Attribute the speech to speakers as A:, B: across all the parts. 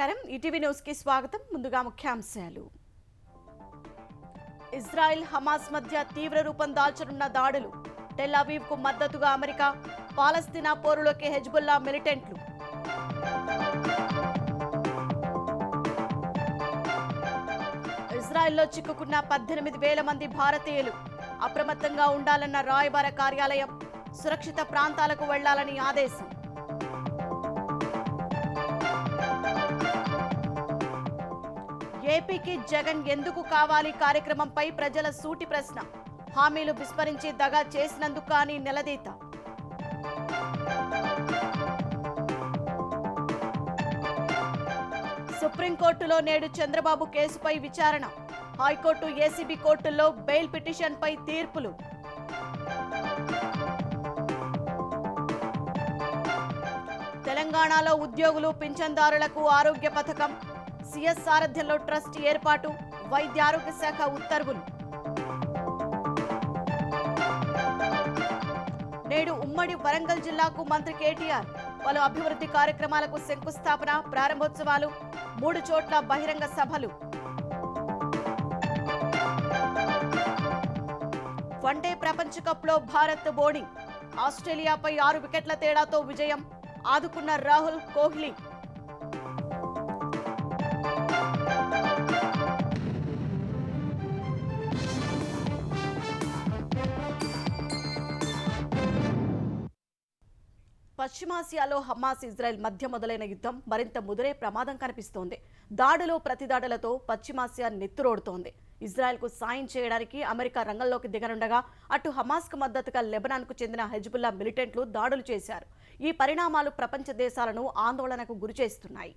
A: నమస్కారం ETV news కి స్వాగతం ముందుగా ముఖ్యాంశాలు ఇజ్రాయెల్ హమాస్ మధ్య తీవ్ర రూపం దాల్చనున్న దాడులు టెల్ అవీవ్ కు మద్దతుగా అమెరికా పాలస్తీనా పోరులోకి హెజ్బుల్లా మిలిటెంట్లు ఇజ్రాయెల్లో చిక్కుకున్న 18,000 మంది భారతీయులు అప్రమత్తంగా ఉండాలన్న రాయబార కార్యాలయం సురక్షిత ప్రాంతాలకు వెళ్లాలని ఆదేశం ఏపీకి జగన్ ఎందుకు కావాలి కార్యక్రమంపై ప్రజల సూటి ప్రశ్న హామీలు విస్మరించి దగా చేసినందుకు కానీ నిలదీత సుప్రీంకోర్టులో నేడు చంద్రబాబు కేసుపై విచారణ హైకోర్టు ఏసీబీ కోర్టుల్లో బెయిల్ పిటిషన్పై తీర్పులు తెలంగాణలో ఉద్యోగులు పింఛన్దారులకు ఆరోగ్య పథకం సీఎస్ సారథ్యంలో ట్రస్ట్ ఏర్పాటు వైద్య ఆరోగ్య శాఖ ఉత్తర్వులు నేడు ఉమ్మడి వరంగల్ జిల్లాకు మంత్రి కేటీఆర్ పలు అభివృద్ధి కార్యక్రమాలకు శంకుస్థాపన ప్రారంభోత్సవాలు 3 చోట్ల బహిరంగ సభలు వన్డే ప్రపంచ కప్లో భారత్ బౌలింగ్ ఆస్ట్రేలియాపై 6 వికెట్ల తేడాతో విజయం ఆదుకున్న రాహుల్ కోహ్లీ పశ్చిమాసియాలో హమాస్ ఇజ్రాయెల్ మధ్య మొదలైన యుద్ధం మరింత ముదిరే ప్రమాదం కనిపిస్తోంది. దాడులు ప్రతిదాడులతో పశ్చిమాసియా నెత్తురోడుతోంది. ఇజ్రాయెల్కు సాయం చేయడానికి అమెరికా రంగంలోకి దిగనుండగా అటు హమాస్కు మద్దతుగా లెబనాన్కు చెందిన హెజ్బుల్లా మిలిటెంట్లు దాడులు చేశారు. ఈ పరిణామాలు ప్రపంచ దేశాలను ఆందోళనకు గురిచేస్తున్నాయి.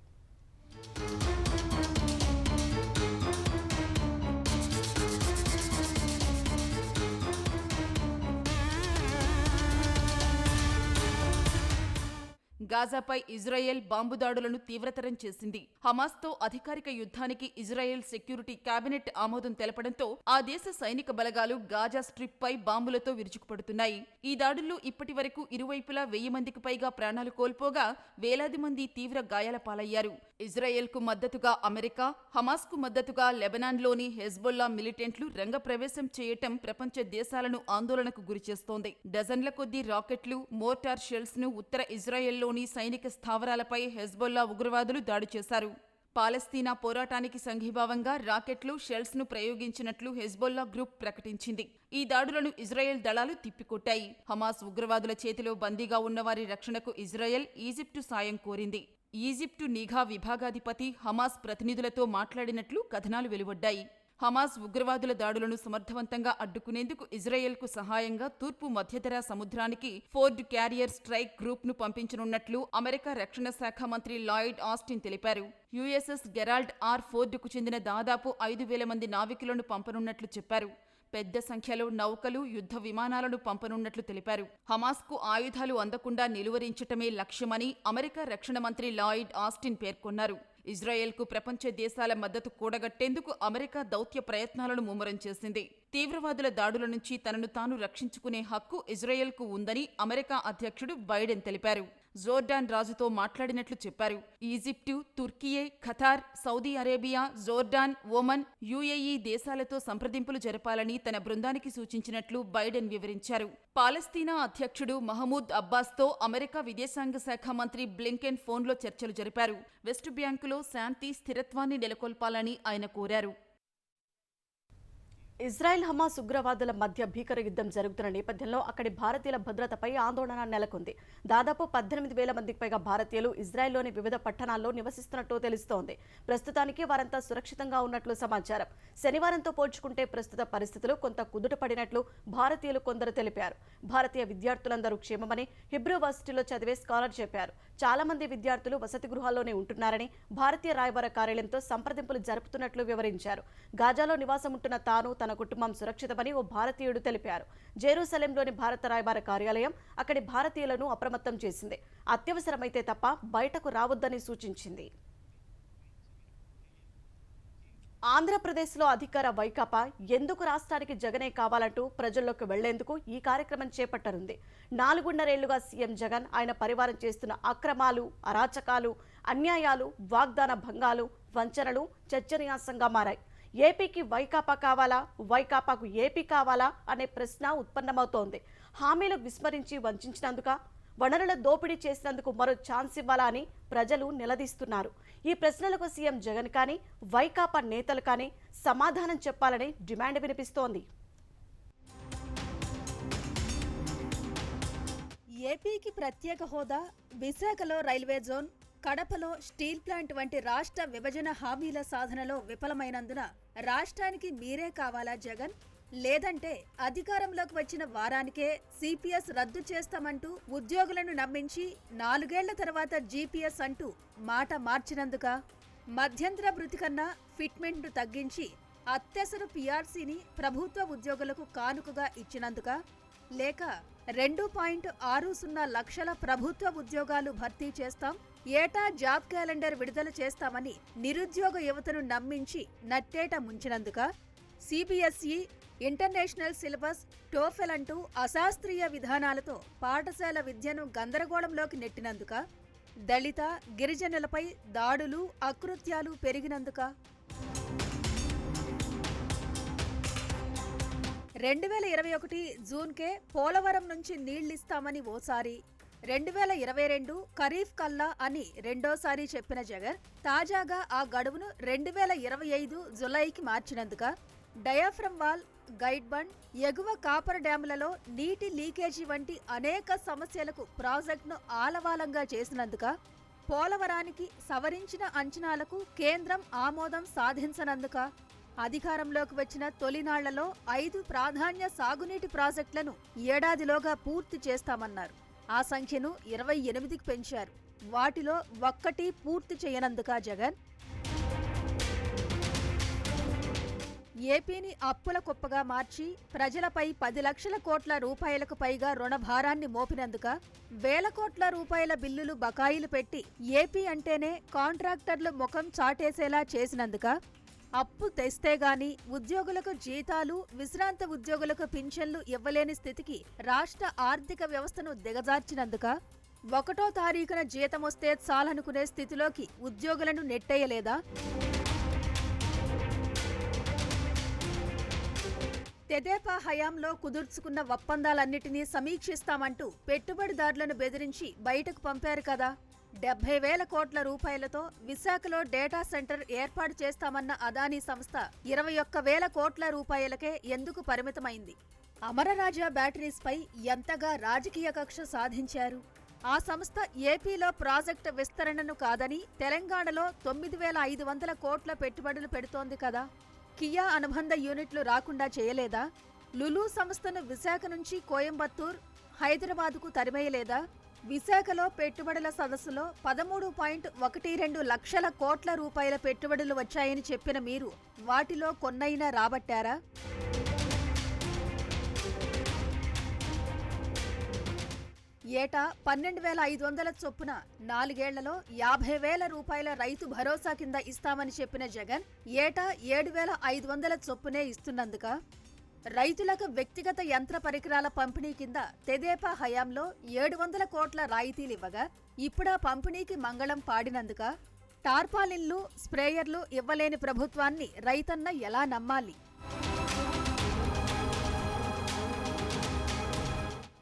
B: గాజాపై ఇజ్రాయెల్ బాంబు దాడులను తీవ్రతరం చేసింది. హమాస్తో అధికారిక యుద్ధానికి ఇజ్రాయెల్ సెక్యూరిటీ కేబినెట్ ఆమోదం తెలపడంతో ఆ దేశ సైనిక బలగాలు గాజా స్ట్రిప్ పై బాంబులతో విరుచుకుపడుతున్నాయి. ఈ దాడుల్లో ఇప్పటి వరకు ఇరువైపులా 1000 మందికి పైగా ప్రాణాలు కోల్పోగా వేలాది మంది తీవ్ర గాయాల పాలయ్యారు. ఇజ్రాయెల్కు మద్దతుగా అమెరికా, హమాస్కు మద్దతుగా లెబనాన్లోని హెజ్బొల్లా మిలిటెంట్లు రంగప్రవేశం చేయటం ప్రపంచ దేశాలను ఆందోళనకు గురిచేస్తోంది. డజన్ల కొద్దీ రాకెట్లు, మోర్టార్ షెల్స్ ను ఉత్తర ఇజ్రాయెల్లోని సైనిక స్థావరాలపై హెజ్బొల్లా ఉగ్రవాదులు దాడి చేశారు. పాలస్తీనా పోరాటానికి సంఘీభావంగా రాకెట్లు, షెల్స్ ను ప్రయోగించినట్లు హెజ్బొల్లా గ్రూప్ ప్రకటించింది. ఈ దాడులను ఇజ్రాయెల్ దళాలు తిప్పికొట్టాయి. హమాస్ ఉగ్రవాదుల చేతిలో బందీగా ఉన్నవారి రక్షణకు ఇజ్రాయెల్, ఈజిప్టు సాయం కోరింది. ఈజిప్టు నిఘా విభాగాధిపతి హమాస్ ప్రతినిధులతో మాట్లాడినట్లు కథనాలు వెలువడ్డాయి. హమాస్ ఉగ్రవాదుల దాడులను సమర్థవంతంగా అడ్డుకునేందుకు ఇజ్రాయెల్కు సహాయంగా తూర్పు మధ్యధరా సముద్రానికి ఫోర్డ్ క్యారియర్ స్ట్రైక్ గ్రూప్ ను పంపించనున్నట్లు అమెరికా రక్షణ శాఖ మంత్రి లాయిడ్ ఆస్టిన్ తెలిపారు. యుఎస్ఎస్ గెరాల్డ్ ఆర్ ఫోర్డ్కు చెందిన దాదాపు 5,000 మంది నావికులను పంపనున్నట్లు చెప్పారు. పెద్ద సంఖ్యలో నౌకలు, యుద్ధ విమానాలను పంపనున్నట్లు తెలిపారు. హమాస్కు ఆయుధాలు అందకుండా నిలువరించటమే లక్ష్యమని అమెరికా రక్షణ మంత్రి లాయిడ్ ఆస్టిన్ పేర్కొన్నారు. ఇజ్రాయెల్కు ప్రపంచ దేశాల మద్దతు కూడగట్టేందుకు అమెరికా దౌత్య ప్రయత్నాలను ముమ్మరం చేసింది. తీవ్రవాదుల దాడుల నుంచి తనను తాను రక్షించుకునే హక్కు ఇజ్రాయెల్కు ఉందని అమెరికా అధ్యక్షుడు బైడెన్ తెలిపారు. జోర్డాన్ రాజుతో మాట్లాడినట్లు చెప్పారు. Egypt, Türkiye, Qatar, Saudi Arabia, Jordan, Oman, UAE దేశాలతో సంప్రదింపులు జరపాలని తన బృందానికి సూచించినట్లు బైడెన్ వివరించారు. పాలస్తీనా అధ్యక్షుడు మహమూద్ అబ్బాస్తో అమెరికా విదేశాంగ శాఖ మంత్రి బ్లింకెన్ ఫోన్లో చర్చలు జరిపారు. వెస్ట్ బ్యాంకులో శాంతి, స్థిరత్వాన్ని నెలకొల్పాలని ఆయన కోరారు.
A: ఇజ్రాయెల్ హమాస్ ఉగ్రవాదుల మధ్య భీకర యుద్ధం జరుగుతున్న నేపథ్యంలో అక్కడి భారతీయుల భద్రతపై ఆందోళన నెలకొంది. దాదాపు 18,000 మందికి పైగా భారతీయులు ఇజ్రాయెల్లోని వివిధ పట్టణాల్లో నివసిస్తున్నట్టు తెలుస్తోంది. ప్రస్తుతానికి వారంతా సురక్షితంగా ఉన్నట్లు సమాచారం. శనివారంతో పోల్చుకుంటే ప్రస్తుత పరిస్థితులు కొంత కుదుటపడినట్లు భారతీయులు కొందరు తెలిపారు. భారతీయ విద్యార్థులందరూ క్షేమమని హిబ్రూ వర్సిటీలో చదివే స్కాలర్ చెప్పారు. చాలా మంది విద్యార్థులు వసతి గృహాల్లోనే ఉంటున్నారని భారతీయ రాయబార కార్యాలయంతో సంప్రదింపులు జరుపుతున్నట్లు వివరించారు. గాజాలో నివాసం ఉంటున్న తాను, తన కుటుంబం సురక్షితమని ఓ భారతీయుడు తెలిపారు. జెరూసలేంలోని భారత రాయబార కార్యాలయం అక్కడి భారతీయులను అప్రమత్తం చేసింది. అత్యవసరమైతే తప్ప బయటకు రావద్దని సూచించింది. ఆంధ్రప్రదేశ్లో అధికార వైకాపా ఎందుకు రాష్ట్రానికి జగనే కావాలంటూ ప్రజల్లోకి వెళ్లేందుకు ఈ కార్యక్రమం చేపట్టనుంది. 4.5 ఏళ్లుగా సీఎం జగన్, ఆయన పరివారం చేస్తున్న అక్రమాలు, అరాచకాలు, అన్యాయాలు, వాగ్దాన భంగాలు, వంచనలు చర్చనీయాంశంగా మారాయి. ఏపీకి వైకాపా కావాలా, వైకాపాకు ఏపీ కావాలా అనే ప్రశ్న ఉత్పన్నమవుతోంది. హామీలు విస్మరించి వంచినందుక, వనరుల దోపిడీ చేసినందుకు మరో ఛాన్స్ ఇవ్వాలా అని ప్రజలు నిలదీస్తున్నారు. ఈ ప్రశ్నలకు సీఎం జగన్ కానీ, వైకాపా నేతలు కానీ సమాధానం చెప్పాలని డిమాండ్ వినిపిస్తోంది.
C: ఏపీకి ప్రత్యేక హోదా, విశాఖలో రైల్వే జోన్, కడపలో స్టీల్ ప్లాంట్ వంటి రాష్ట్ర విభజన హామీల సాధనలో విఫలమైనందున రాష్ట్రానికి మీరే కావాలా జగన్? లేదంటే అధికారంలోకి వచ్చిన వారానికే సిపిఎస్ రద్దు చేస్తామంటూ ఉద్యోగులను నమ్మించి 4 ఏళ్ల తర్వాత జీపీఎస్ అంటూ మాట మార్చినందుక? మధ్యంతర భృతి కన్నా ఫిట్మెంట్ను తగ్గించి అత్యవసర పీఆర్సీని ప్రభుత్వ ఉద్యోగులకు కానుకగా ఇచ్చినందుక? లేక 2.60 లక్షల ప్రభుత్వ ఉద్యోగాలు భర్తీ చేస్తాం, ఏటా జాబ్ క్యాలెండర్ విడుదల చేస్తామని నిరుద్యోగ యువతను నమ్మించి నట్టేట ముంచినందుక? సిబిఎస్ఈ, ఇంటర్నేషనల్ సిలబస్, టోఫెల్ అంటూ అశాస్త్రీయ విధానాలతో పాఠశాల విద్యను గందరగోళంలోకి నెట్టినందుక? దళిత, గిరిజనులపై దాడులు, అకృత్యాలు పెరిగినందుక? 2021 జూన్కే పోలవరం నుంచి నీళ్లిస్తామని ఓసారి, 2022 ఖరీఫ్ కల్లా అని రెండోసారి చెప్పిన జగన్ తాజాగా ఆ గడువును 2025 జులైకి మార్చినందుక? డయాఫ్రమ్ వాల్, గైడ్ బండ్, ఎగువ కాపర్ డ్యాములలో నీటి లీకేజీ వంటి అనేక సమస్యలకు ప్రాజెక్టును ఆలవాలంగా చేసినందుక? పోలవరానికి సవరించిన అంచనాలకు కేంద్రం ఆమోదం సాధించనందుక? అధికారంలోకి వచ్చిన తొలినాళ్లలో 5 ప్రాధాన్య సాగునీటి ప్రాజెక్టులను ఏడాదిలోగా పూర్తి చేస్తామన్నారు. ఆ సంఖ్యను 28కి పెంచారు. వాటిలో ఒక్కటి పూర్తి చేయనందుక జగన్? ఏపీని అప్పుల కుప్పగా మార్చి ప్రజలపై 10 లక్షల కోట్ల రూపాయలకు పైగా రుణభారాన్ని మోపినందుక? వేల కోట్ల రూపాయల బిల్లులు బకాయిలు పెట్టి ఏపీ అంటేనే కాంట్రాక్టర్లు ముఖం చాటేసేలా చేసినందుక? అప్పు తెస్తే గాని ఉద్యోగులకు జీతాలు, విశ్రాంత ఉద్యోగులకు పింఛన్లు ఇవ్వలేని స్థితికి రాష్ట్ర ఆర్థిక వ్యవస్థను దిగజార్చినందుక? 1వ తారీఖున జీతమొస్తే చాలనుకునే స్థితిలోకి ఉద్యోగులను నెట్టేయలేదా? తెదేపా హయాంలో కుదుర్చుకున్న ఒప్పందాలన్నిటినీ సమీక్షిస్తామంటూ పెట్టుబడిదారులను బెదిరించి బయటకు పంపారు కదా. 70,000 కోట్ల రూపాయలతో విశాఖలో డేటా సెంటర్ ఏర్పాటు చేస్తామన్న అదానీ సంస్థ 21,000 కోట్ల రూపాయలకే ఎందుకు పరిమితమైంది? అమరరాజా బ్యాటరీస్పై ఎంతగా రాజకీయ కక్ష సాధించారు? ఆ సంస్థ ఏపీలో ప్రాజెక్టు విస్తరణను కాదని తెలంగాణలో 9,500 కోట్ల పెట్టుబడులు పెడుతోంది కదా. కియా అనుబంధ యూనిట్లు రాకుండా చేయలేదా? లులు సంస్థను విశాఖ నుంచి కోయంబత్తూర్, హైదరాబాదుకు తరిమేయలేదా? విశాఖలో పెట్టుబడుల సదస్సులో 13.12 లక్షల కోట్ల రూపాయల పెట్టుబడులు వచ్చాయని చెప్పిన మీరు వాటిలో కొన్నైనా రాబట్టారా? ఏటా 12,500 చొప్పున 4 ఏళ్లలో 50,000 రూపాయల రైతు భరోసా కింద ఇస్తామని చెప్పిన జగన్ ఏటా 7,500 చొప్పునే ఇస్తున్నందుక? రైతులకు వ్యక్తిగత యంత్ర పరికరాల పంపిణీ కింద తెదేపా హయాంలో 700 కోట్ల రాయితీలివ్వగా ఇప్పుడా పంపిణీకి మంగళం పాడినందుక? టార్పాలిన్లు, స్ప్రేయర్లు ఇవ్వలేని ప్రభుత్వాన్ని రైతన్న ఎలా నమ్మాలి?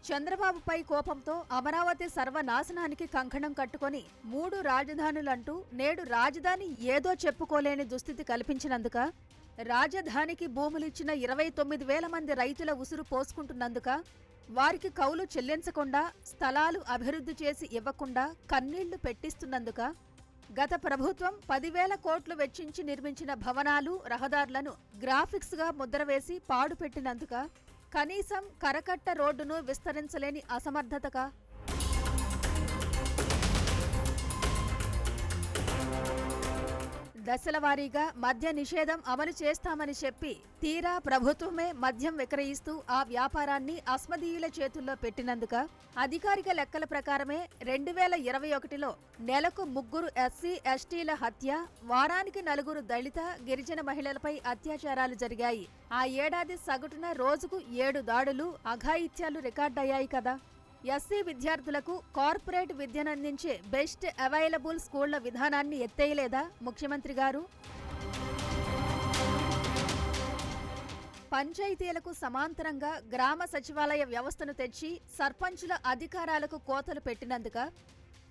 C: చంద్రబాబుపై కోపంతో అమరావతి సర్వనాశనానికి కంకణం కట్టుకొని 3 రాజధానులంటూ నేడు రాజధాని ఏదో చెప్పుకోలేని దుస్థితి కల్పించినందుక? రాజధానికి భూములిచ్చిన 29,000 మంది రైతుల ఉసురు పోసుకుంటున్నందుక? వారికి కౌలు చెల్లించకుండా, స్థలాలు అభివృద్ధి చేసి ఇవ్వకుండా కన్నీళ్లు పెట్టిస్తున్నందుక? గత ప్రభుత్వం 10,000 కోట్లు వెచ్చించి నిర్మించిన భవనాలు, రహదారులను గ్రాఫిక్స్గా ముద్రవేసి పాడుపెట్టినందుక? కనీసం కరకట్ట రోడ్డును విస్తరించలేని అసమర్థతగా? దశలవారీగా మద్య నిషేధం అమలు చేస్తామని చెప్పి తీరా ప్రభుత్వమే మద్యం విక్రయిస్తూ ఆ వ్యాపారాన్ని అస్మదీయుల చేతుల్లో పెట్టినందుక? అధికారిక లెక్కల ప్రకారమే 2021లో నెలకు 3 ఎస్సీ, ఎస్టీల హత్య, వారానికి 4 దళిత, గిరిజన మహిళలపై అత్యాచారాలు జరిగాయి. ఆ ఏడాది సగటున రోజుకు 7 దాడులు, అఘాయిత్యాలు రికార్డయ్యాయి కదా. ఎస్సీ విద్యార్థులకు కార్పొరేట్ విద్యనందించే బెస్ట్ అవైలబుల్ స్కూళ్ల విధానాన్ని ఎత్తేయలేదా ముఖ్యమంత్రి గారు? పంచాయతీలకు సమాంతరంగా గ్రామ సచివాలయ వ్యవస్థను తెచ్చి సర్పంచుల అధికారాలకు కోతలు పెట్టినందుక,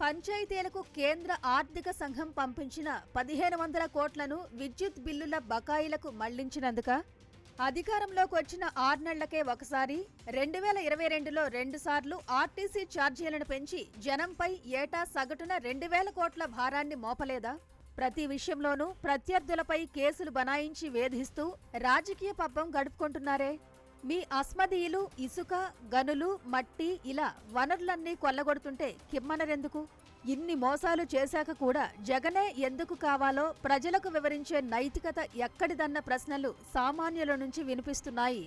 C: పంచాయతీలకు కేంద్ర ఆర్థిక సంఘం పంపించిన 1500 కోట్లను విద్యుత్ బిల్లుల బకాయిలకు మళ్లించినందుక, అధికారంలోకి వచ్చిన 6 నెలలకే ఒకసారి 2022లో 2 సార్లు ఆర్టీసీ ఛార్జీలను పెంచి జనంపై ఏటా సగటున 2000 కోట్ల భారాన్ని మోపలేదా? ప్రతి విషయంలోనూ ప్రత్యర్థులపై కేసులు బనాయించి వేధిస్తూ రాజకీయ పబ్బం గడుపుకుంటున్నారే. మీ అస్మదీయులు ఇసుక, గనులు, మట్టి ఇలా వనరులన్నీ కొల్లగొడుతుంటే కిమ్మనరెందుకు? ఇన్ని మోసాలు చేశాక కూడా జగనే ఎందుకు కావాలో ప్రజలకు వివరించే నైతికత ఎక్కడిదన్న ప్రశ్నలు సామాన్యుల నుంచి వినిపిస్తున్నాయి.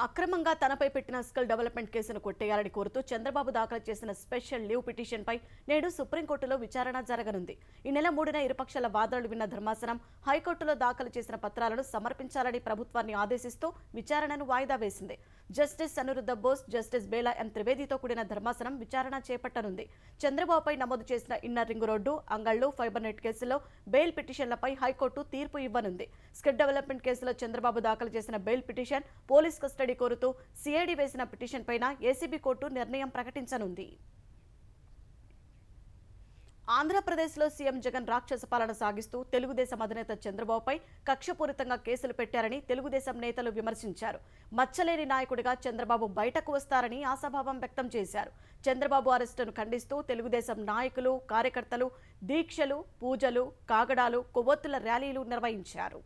A: అక్రమంగా తనపై పెట్టిన స్కిల్ డెవలప్మెంట్ కేసును కొట్టేయాలని కోరుతూ చంద్రబాబు దాఖలు చేసిన స్పెషల్ లీవ్ పిటిషన్పై నేడు సుప్రీంకోర్టులో విచారణ జరగనుంది. ఈ నెల 3న ఇరుపక్షాల వాదనలు విన్న ధర్మాసనం హైకోర్టులో దాఖలు చేసిన పత్రాలను సమర్పించాలని ప్రభుత్వాన్ని ఆదేశిస్తూ విచారణను వాయిదా వేసింది. జస్టిస్ అనిరుద్ధ బోస్, జస్టిస్ బేలా ఎం త్రివేదితో కూడిన ధర్మాసనం విచారణ చేపట్టనుంది. చంద్రబాబుపై నమోదు చేసిన inner ring road, Angallu, fibre net కేసులో బెయిల్ పిటిషన్లపై హైకోర్టు తీర్పు ఇవ్వనుంది. స్కిల్ డెవలప్మెంట్ కేసులో చంద్రబాబు దాఖలు చేసిన బెయిల్ పిటిషన్, పోలీస్ కస్టడీ కోరుతూ సిఐడి వేసిన పిటిషన్ పైన ఏసీబీ కోర్టు నిర్ణయం ప్రకటించనుంది. ఆంధ్రప్రదేశ్లో సీఎం జగన్ రాక్షస పాలన సాగిస్తూ తెలుగుదేశం అధినేత చంద్రబాబుపై కక్షపూరితంగా కేసులు పెట్టారని తెలుగుదేశం నేతలు విమర్శించారు. మచ్చలేని నాయకుడిగా చంద్రబాబు బయటకు వస్తారని ఆశాభావం వ్యక్తం చేశారు. చంద్రబాబు అరెస్టును ఖండిస్తూ తెలుగుదేశం నాయకులు, కార్యకర్తలు దీక్షలు, పూజలు, కాగడాలు, కొవ్వొత్తుల ర్యాలీలు నిర్వహించారు.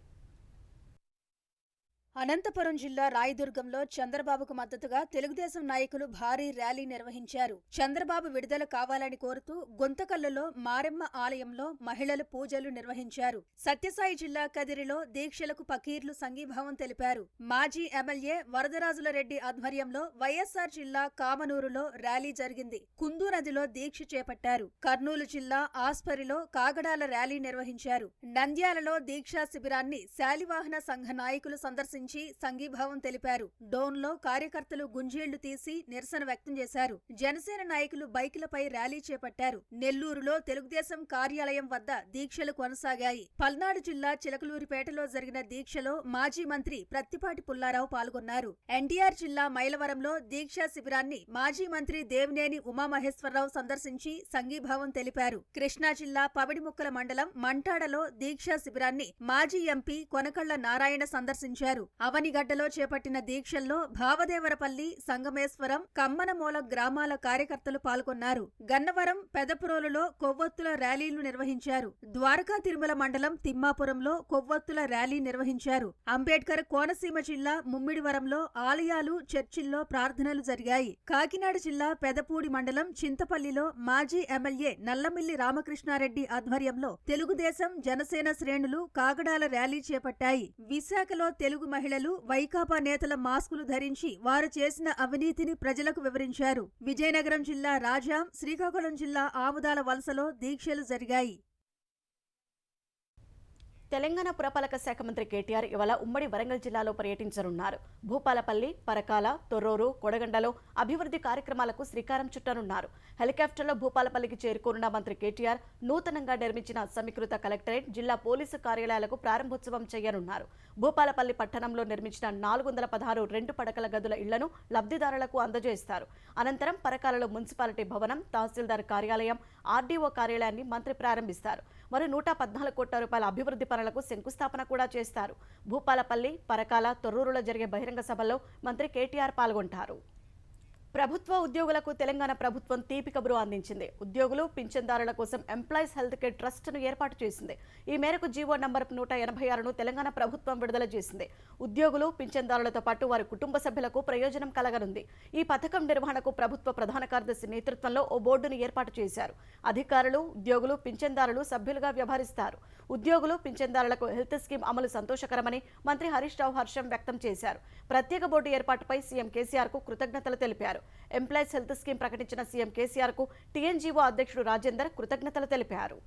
C: అనంతపురం జిల్లా రాయదుర్గంలో చంద్రబాబుకు మద్దతుగా తెలుగుదేశం నాయకులు భారీ ర్యాలీ నిర్వహించారు. చంద్రబాబు విడుదల కావాలని కోరుతూ గుంతకల్లులో మారెమ్మ ఆలయంలో మహిళలు పూజలు నిర్వహించారు. సత్యసాయి జిల్లా కదిరిలో దీక్షలకు పకీర్లు సంఘీభావం తెలిపారు. మాజీ ఎమ్మెల్యే వరదరాజులరెడ్డి ఆధ్వర్యంలో వైఎస్సార్ జిల్లా కామనూరులో ర్యాలీ జరిగింది. కుందూ నదిలో దీక్ష చేపట్టారు. కర్నూలు జిల్లా ఆస్పరిలో కాగడాల ర్యాలీ నిర్వహించారు. నంద్యాలలో దీక్షా శిబిరాన్ని శాలివాహన సంఘ నాయకులు సందర్శించారు. సంఘీభావం తెలిపారు. డోన్లో కార్యకర్తలు గుంజీళ్లు తీసి నిరసన వ్యక్తం చేశారు. జనసేన నాయకులు బైకులపై ర్యాలీ చేపట్టారు. నెల్లూరులో తెలుగుదేశం కార్యాలయం వద్ద దీక్షలు కొనసాగాయి. పల్నాడు జిల్లా చిలకలూరిపేటలో జరిగిన దీక్షలో మాజీ మంత్రి ప్రత్తిపాటి పుల్లారావు పాల్గొన్నారు. ఎన్టీఆర్ జిల్లా మైలవరంలో దీక్షా శిబిరాన్ని మాజీ మంత్రి దేవినేని ఉమామహేశ్వరరావు సందర్శించి సంఘీభావం తెలిపారు. కృష్ణా జిల్లా పవిడిముక్కల మండలం మంటాడలో దీక్షా శిబిరాన్ని మాజీ ఎంపీ కొనకళ్ల నారాయణ సందర్శించారు. అవనిగడ్డలో చేపట్టిన దీక్షల్లో భావదేవరపల్లి, సంగమేశ్వరం, కమ్మనమూల గ్రామాల కార్యకర్తలు పాల్గొన్నారు. గన్నవరం, పెదపురోలులో కొవ్వొత్తుల ర్యాలీలు నిర్వహించారు. ద్వారకా తిరుమల మండలం తిమ్మాపురంలో కొవ్వొత్తుల ర్యాలీ నిర్వహించారు. అంబేడ్కర్ కోనసీమ జిల్లా ముమ్మిడివరంలో ఆలయాలు, చర్చిల్లో ప్రార్థనలు జరిగాయి. కాకినాడ జిల్లా పెదపూడి మండలం చింతపల్లిలో మాజీ ఎమ్మెల్యే నల్లమిల్లి రామకృష్ణారెడ్డి ఆధ్వర్యంలో తెలుగుదేశం, జనసేన శ్రేణులు కాగడాల ర్యాలీ చేపట్టాయి. విశాఖలో తెలుగు మహిళలు వైకాపా నేతల మాస్కులు ధరించి వారు చేసిన అవినీతిని ప్రజలకు వివరించారు. విజయనగరం జిల్లా రాజాం, శ్రీకాకుళం జిల్లా ఆముదాల వలసలో దీక్షలు జరిగాయి.
A: తెలంగాణ పురపాలక శాఖ మంత్రి కేటీఆర్ ఇవాళ ఉమ్మడి వరంగల్ జిల్లాలో పర్యటించనున్నారు. భూపాలపల్లి, పరకాల, తొర్రూరు, కొడగండలో అభివృద్ధి కార్యక్రమాలకు శ్రీకారం చుట్టనున్నారు. హెలికాప్టర్లో భూపాలపల్లికి చేరుకోనున్న మంత్రి కేటీఆర్ నూతనంగా నిర్మించిన సమీకృత కలెక్టరేట్, జిల్లా పోలీసు కార్యాలయాలకు ప్రారంభోత్సవం చేయనున్నారు. భూపాలపల్లి పట్టణంలో నిర్మించిన 416 2 పడకల గదుల ఇళ్లను లబ్ధిదారులకు అందజేస్తారు. అనంతరం పరకాలలో మున్సిపాలిటీ భవనం, తహసీల్దార్ కార్యాలయం, ఆర్డీఓ కార్యాలయాన్ని మంత్రి ప్రారంభిస్తారు. మరో 114 కోట్ల రూపాయల అభివృద్ధి పనులకు శంకుస్థాపన కూడా చేస్తారు. భూపాలపల్లి, పరకాల, తొర్రూరులో జరిగే బహిరంగ సభల్లో మంత్రి కేటీఆర్ పాల్గొంటారు. ప్రభుత్వ ఉద్యోగులకు తెలంగాణ ప్రభుత్వం తీపి కబురు అందించింది. ఉద్యోగులు, పింఛన్దారుల కోసం ఎంప్లాయీస్ హెల్త్ కేర్ ట్రస్ట్ను ఏర్పాటు చేసింది. ఈ మేరకు జీవో నంబర్ 186ను తెలంగాణ ప్రభుత్వం విడుదల చేసింది. ఉద్యోగులు, పింఛన్దారులతో పాటు వారి కుటుంబ సభ్యులకు ప్రయోజనం కలగనుంది. ఈ పథకం నిర్వహణకు ప్రభుత్వ ప్రధాన కార్యదర్శి నేతృత్వంలో ఓ బోర్డును ఏర్పాటు చేశారు. అధికారులు, ఉద్యోగులు, పింఛన్దారులు సభ్యులుగా వ్యవహరిస్తారు. ఉద్యోగులు, పింఛన్దారులకు హెల్త్ స్కీమ్ అమలు సంతోషకరమని మంత్రి హరీష్ రావు హర్షం వ్యక్తం చేశారు. ప్రత్యేక బోర్డు ఏర్పాటుపై సీఎం కేసీఆర్ కు కృతజ్ఞతలు తెలిపారు. ఎంప్లాయీస్ హెల్త్ స్కీమ్ ప్రకటించిన సీఎం కేసీఆర్ కు టీఎన్జీఓ అధ్యక్షుడు రాజేందర్ కృతజ్ఞతలు తెలిపారు.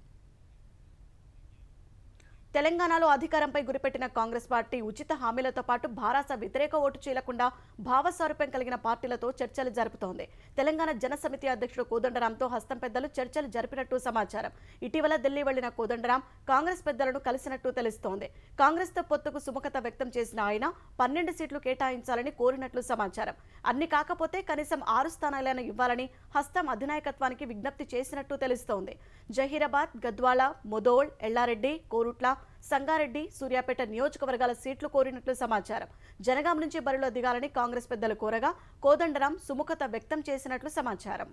A: తెలంగాణలో అధికారంపై గురిపెట్టిన కాంగ్రెస్ పార్టీ ఉచిత హామీలతో పాటు భారాస వ్యతిరేక ఓటు చీలకుండా భావస్వరూపం కలిగిన పార్టీలతో చర్చలు జరుపుతోంది. తెలంగాణ జనసమితి అధ్యక్షుడు కోదండరాంతో హస్తం పెద్దలు చర్చలు జరిపినట్టు సమాచారం. ఇటీవల ఢిల్లీ వెళ్లిన కోదండరాం కాంగ్రెస్ పెద్దలను కలిసినట్టు తెలుస్తోంది. కాంగ్రెస్తో పొత్తుకు సుముఖత వ్యక్తం చేసిన ఆయన 12 సీట్లు కేటాయించాలని కోరినట్లు సమాచారం. అన్ని కాకపోతే కనీసం 6 స్థానాలైనా ఇవ్వాలని హస్తం అధినాయకత్వానికి విజ్ఞప్తి చేసినట్టు తెలుస్తోంది. జహీరాబాద్, గద్వాల, ముదోల్, ఎల్లారెడ్డి, కోరుట్ల, సంగారెడ్డి, సూర్యాపేట నియోజకవర్గాల సీట్లు కోరినట్లు సమాచారం. జనగాం నుంచి బరిలో దిగాలని కాంగ్రెస్ పెద్దలు కోరగా కోదండరాం సుముఖత వ్యక్తం చేసినట్లు సమాచారం.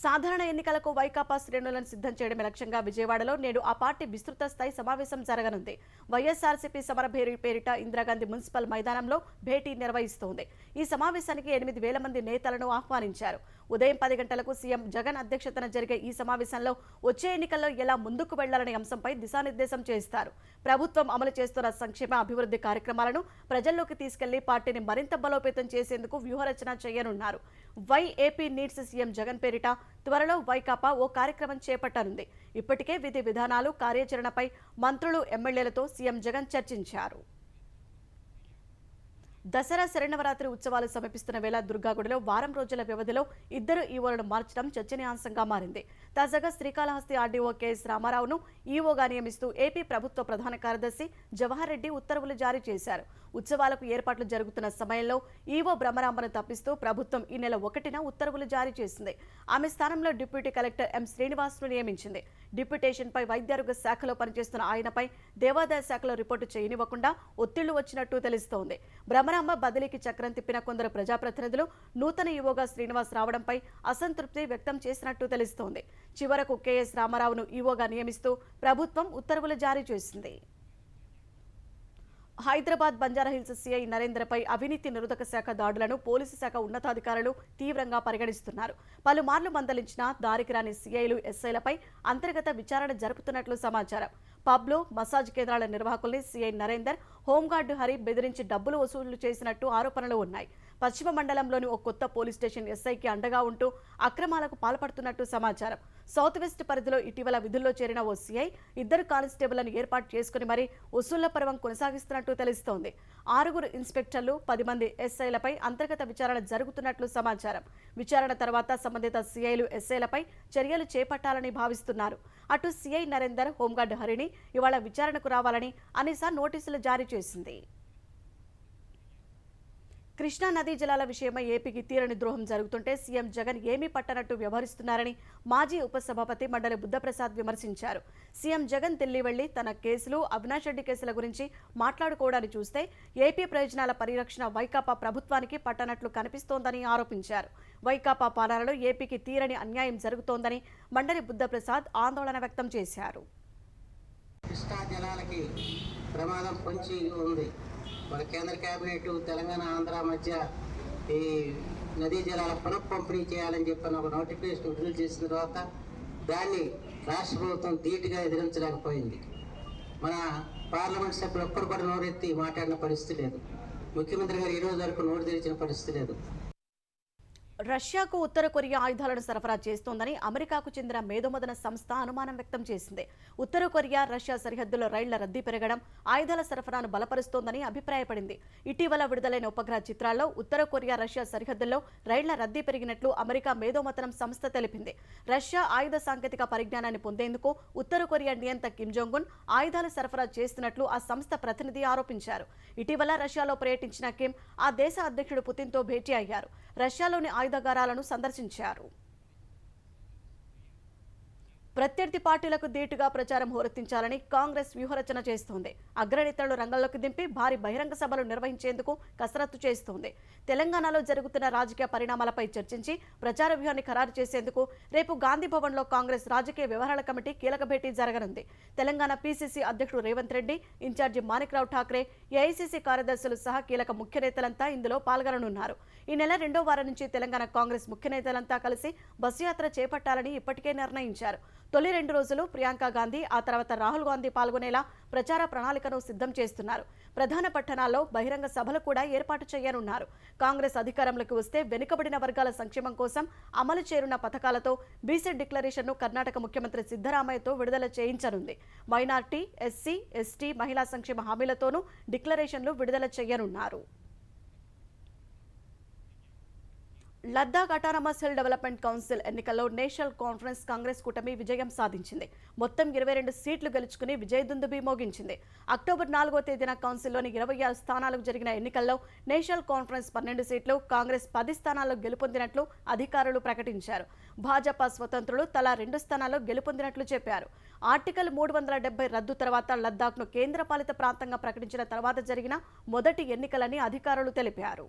A: సాధారణ ఎన్నికలకు వైకాపా శ్రేణులను సిద్ధం చేయడమే లక్ష్యంగా విజయవాడలో నేడు ఆ పార్టీ విస్తృత స్థాయి సమావేశం జరగనుంది. వైఎస్ఆర్సీపీ సమరభేరి పేరిట ఇందిరాగాంధీ మున్సిపల్ మైదానంలో భేటీ నిర్వహిస్తోంది. ఈ సమావేశానికి 8,000 మంది నేతలను ఆహ్వానించారు. ఉదయం 10 గంటలకు సీఎం జగన్ అధ్యక్షతన జరిగే ఈ సమావేశంలో వచ్చే ఎన్నికల్లో ఎలా ముందుకు వెళ్లాలనే అంశంపై దిశానిర్దేశం చేస్తారు. ప్రభుత్వం అమలు చేస్తున్న సంక్షేమ అభివృద్ధి కార్యక్రమాలను ప్రజల్లోకి తీసుకెళ్లి పార్టీని మరింత బలోపేతం చేసేందుకు వ్యూహరచన చేయనున్నారు. Why AP needs CM Jagan పేరిట త్వరలో వైకాపా ఓ కార్యక్రమం చేపట్టనుంది. ఇప్పటికే విధి విధానాలు, కార్యాచరణపై మంత్రులు, ఎమ్మెల్యేలతో సీఎం జగన్ చర్చించారు. దసరా శరన్నవరాత్రి ఉత్సవాలు సమీపిస్తున్న వేళ దుర్గాగుడిలో వారం రోజుల వ్యవధిలో 2 ఈవోలను మార్చడం చర్చనీయాంశంగా మారింది. తాజాగా శ్రీకాళహస్తి ఆర్డీఓ కెఎస్ రామారావును ఈవోగా నియమిస్తూ ఏపీ ప్రభుత్వ ప్రధాన కార్యదర్శి జవహర్ రెడ్డి ఉత్తర్వులు జారీ చేశారు. ఉత్సవాలకు ఏర్పాట్లు జరుగుతున్న సమయంలో ఈవో బ్రహ్మరాంబను తప్పిస్తూ ప్రభుత్వం ఈ నెల 1న ఉత్తర్వులు జారీ చేసింది. ఆమె స్థానంలో డిప్యూటీ కలెక్టర్ ఎం శ్రీనివాస్ను నియమించింది. డిప్యూటేషన్పై వైద్యారోగ్య శాఖలో పనిచేస్తున్న ఆయనపై దేవాదాయ శాఖలో రిపోర్టు చేయనివ్వకుండా ఒత్తిళ్లు వచ్చినట్టు తెలుస్తోంది. బ్రహ్మరాంబ బదిలీకి చక్రం తిప్పిన కొందరు ప్రజాప్రతినిధులు నూతన ఈవోగా శ్రీనివాస్ రావడంపై అసంతృప్తి వ్యక్తం చేసినట్టు తెలుస్తోంది. చివరకు కెఎస్ రామారావును ఈవోగా నియమిస్తూ ప్రభుత్వం ఉత్తర్వులు జారీ చేసింది. హైదరాబాద్ బంజారాహిల్స్ సీఐ నరేంద్రపై అవినీతి నిరోధక శాఖ దాడులను పోలీసు శాఖ ఉన్నతాధికారులు తీవ్రంగా పరిగణిస్తున్నారు. పలుమార్లు మందలించిన దారికి రాని సీఐలు, ఎస్ఐలపై అంతర్గత విచారణ జరుపుతున్నట్లు సమాచారం. పబ్లో, మసాజ్ కేంద్రాల నిర్వాహకుల్ని సీఐ నరేందర్, హోంగార్డు హరి బెదిరించి డబ్బులు వసూలు చేసినట్టు ఆరోపణలు ఉన్నాయి. పశ్చిమ మండలంలోని ఓ కొత్త పోలీస్ స్టేషన్ ఎస్ఐకి అండగా ఉంటూ అక్రమాలకు పాల్పడుతున్నట్టు సమాచారం. సౌత్ వెస్ట్ పరిధిలో ఇటీవల విధుల్లో చేరిన ఓ సీఐ 2 కానిస్టేబుళ్లను ఏర్పాటు చేసుకుని మరీ వసూళ్ల పర్వం కొనసాగిస్తున్నట్టు తెలుస్తోంది. 6 ఇన్స్పెక్టర్లు, 10 మంది ఎస్ఐలపై అంతర్గత విచారణ జరుగుతున్నట్లు సమాచారం. విచారణ తర్వాత సంబంధిత సీఐలు, ఎస్ఐలపై చర్యలు చేపట్టాలని భావిస్తున్నారు. అటు సీఐ నరేందర్, హోంగార్డు హరిని ఇవాళ విచారణకు రావాలని అనిసా నోటీసులు జారీ చేసింది. కృష్ణా నదీ జలాల విషయమై ఏపీకి తీరని ద్రోహం జరుగుతుంటే సీఎం జగన్ ఏమీ పట్టనట్టు వ్యవహరిస్తున్నారని మాజీ ఉపసభాపతి మండలి బుద్ధప్రసాద్ విమర్శించారు. సీఎం జగన్ ఢిల్లీ వెళ్లి తన కేసులు, అవినాష్ రెడ్డి కేసుల గురించి మాట్లాడుకోవడాన్ని చూస్తే ఏపీ ప్రయోజనాల పరిరక్షణ వైకాపా ప్రభుత్వానికి పట్టనట్లు కనిపిస్తోందని ఆరోపించారు. వైకాపా పాలనలో ఏపీకి తీరని అన్యాయం జరుగుతోందని మండలి బుద్ధప్రసాద్ ఆందోళన వ్యక్తం చేశారు.
D: కృష్ణా జలాలకి ప్రమాదం పొంచి ఉంది. మన కేంద్ర కేబినెట్ తెలంగాణ, ఆంధ్ర మధ్య ఈ నదీ జలాల పునఃపంపిణీ చేయాలని చెప్పిన ఒక నోటిఫికేషన్ విడుదల చేసిన తర్వాత దాన్ని రాష్ట్ర ప్రభుత్వం ధీటుగా ఎదిరించలేకపోయింది. మన పార్లమెంట్ సభ్యులు ఒక్కరు కూడా నోరెత్తి మాట్లాడిన పరిస్థితి లేదు. ముఖ్యమంత్రి గారు ఈ రోజు వరకు నోరు తెరిచిన పరిస్థితి లేదు.
A: రష్యాకు ఉత్తర కొరియా ఆయుధాలను సరఫరా చేస్తోందని అమెరికాకు చెందిన మేధోమథన సంస్థ అనుమానం వ్యక్తం చేసింది. ఉత్తర కొరియా, రష్యా సరిహద్దులో రైళ్ల రద్దీ పెరగడం ఆయుధాల సరఫరాను బలపరుస్తోందని అభిప్రాయపడింది. ఇటీవల విడుదలైన ఉపగ్రహ చిత్రాల్లో ఉత్తర కొరియా, రష్యా సరిహద్దుల్లో రైళ్ల రద్దీ పెరిగినట్లు అమెరికా మేధోమథనం సంస్థ తెలిపింది. రష్యా ఆయుధ సాంకేతిక పరిజ్ఞానాన్ని పొందేందుకు ఉత్తర కొరియా నియంత కిమ్ జోంగ్ ఉన్ ఆయుధాలు సరఫరా చేస్తున్నట్లు ఆ సంస్థ ప్రతినిధి ఆరోపించారు. ఇటీవల రష్యాలో పర్యటించిన కిమ్ ఆ దేశ అధ్యక్షుడు పుతిన్తో భేటీ అయ్యారు. రష్యాలోని ఆయుధాగారాలను సందర్శించారు. ప్రత్యర్థి పార్టీలకు ధీటుగా ప్రచారం హోరెత్తించాలని కాంగ్రెస్ వ్యూహరచన చేస్తోంది. అగ్రనేతలను రంగంలోకి దింపి భారీ బహిరంగ సభలు నిర్వహించేందుకు కసరత్తు చేస్తోంది. తెలంగాణలో జరుగుతున్న రాజకీయ పరిణామాలపై చర్చించి ప్రచార వ్యూహాన్ని ఖరారు చేసేందుకు రేపు గాంధీ భవన్లో కాంగ్రెస్ రాజకీయ వ్యవహారాల కమిటీ కీలక భేటీ జరగనుంది. తెలంగాణ పీసీసీ అధ్యక్షుడు రేవంత్ రెడ్డి, ఇన్ఛార్జి మాణిక్రావు ఠాక్రే, ఏఐసీసీ కార్యదర్శులు సహా కీలక ముఖ్య నేతలంతా ఇందులో పాల్గొననున్నారు. ఈ నెల 2వ వారం నుంచి తెలంగాణ కాంగ్రెస్ ముఖ్య నేతలంతా కలిసి బస్సు యాత్ర చేపట్టాలని ఇప్పటికే నిర్ణయించారు. తొలి 2 రోజులు ప్రియాంక గాంధీ, ఆ తర్వాత రాహుల్ గాంధీ పాల్గొనేలా ప్రచార ప్రణాళికను సిద్ధం చేస్తున్నారు. ప్రధాన పట్టణాల్లో బహిరంగ సభలు కూడా ఏర్పాటు చేయనున్నారు. కాంగ్రెస్ అధికారంలోకి వస్తే వెనుకబడిన వర్గాల సంక్షేమం కోసం అమలు చేరున్న పథకాలతో బీసీ డిక్లరేషన్ను కర్ణాటక ముఖ్యమంత్రి సిద్ధరామయ్యతో విడుదల చేయించనుంది. మైనార్టీ, ఎస్సీ, ఎస్టీ, మహిళా సంక్షేమ హామీలతోనూ డిక్లరేషన్లు విడుదల చేయనున్నారు. Ladakh autonomous hill development council ఎన్నికల్లో నేషనల్ కాన్ఫరెన్స్ కాంగ్రెస్ కూటమి విజయం సాధించింది. మొత్తం 22 సీట్లు గెలుచుకుని విజయదుందుబి మోగించింది. అక్టోబర్ 4వ తేదీన కౌన్సిల్లోని 26 స్థానాలకు జరిగిన ఎన్నికల్లో నేషనల్ కాన్ఫరెన్స్ 12 సీట్లు, కాంగ్రెస్ 10 స్థానాల్లో గెలుపొందినట్లు అధికారులు ప్రకటించారు. భాజపా స్వతంత్రులు తలా 2 స్థానాల్లో గెలుపొందినట్లు చెప్పారు. ఆర్టికల్ 370 రద్దు తర్వాత లద్దాఖ్ను కేంద్రపాలిత ప్రాంతంగా ప్రకటించిన తర్వాత జరిగిన మొదటి ఎన్నికలని అధికారులు తెలిపారు.